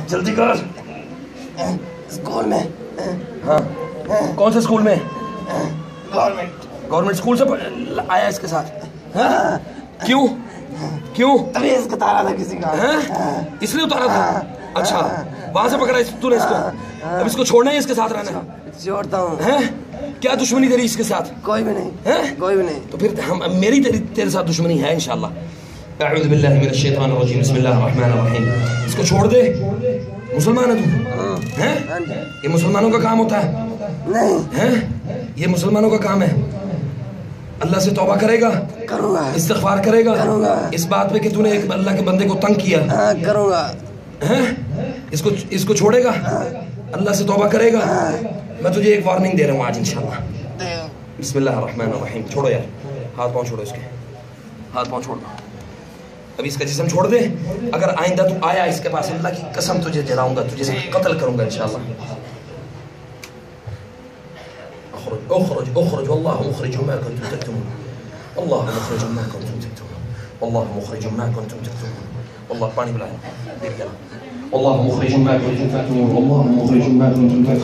جلدی کر. اسکول میں. ہاں کون سے اسکول میں؟ گورنمنٹ اسکول سے آیا اس کے ساتھ؟ کیوں ابھی اس کو اتارا تھا کسی کا. اس لیے اتارا تھا؟ اچھا وہاں سے پکڑا تو نے اس کو؟ اب اس کو چھوڑنا ہے اس کے ساتھ رہنا ہے؟ چھوڑتا ہوں. کیا دشمنی تیری اس کے ساتھ؟ کوئی بھی نہیں. کوئی بھی نہیں. تو پھر میری تیرے ساتھ دشمنی ہے انشاءاللہ. اعوذ باللہ من الشیطان الرجیم بسم اللہ الرحمن الرحیم. اس کو چھوڑ دے. مسلمان ہے تو یہ مسلمانوں کا کام ہوتا ہے؟ نہیں یہ مسلمانوں کا کام ہے. اللہ سے توبہ کرے گا؟ کروں گا. استغفار کرے گا؟ کروں گا. اس بات پہ کہ تو نے ایک اللہ کے بندے کو تنگ کیا؟ کروں گا. اس کو چھوڑے گا؟ اللہ سے توبہ کرے گا؟ میں تجھے ایک وارننگ دے رہا ہوں آج انشاءاللہ. بسم اللہ الرحمن الرحیم. چھوڑو یار ہاتھ پاؤں چھوڑو. اس کے ہاتھ پاؤں چھوڑ دو. ابھی اس کا جسم چھوڑ دے. اگر آئندہ تو آیا اس کے پاس اللہ کی قسم تجھے جلاؤں گا, تجھے قتل کروں گا انشاءاللہ. اخرج والله مخرج ما كنتم تكتمون. الله مخرج ما كنتم تكتمون. والله مخرج ما كنتم تكتمون. والله پانی بلایا. والله مخرج ما كنتم تكتمون. والله مخرج ما كنتم تكتمون.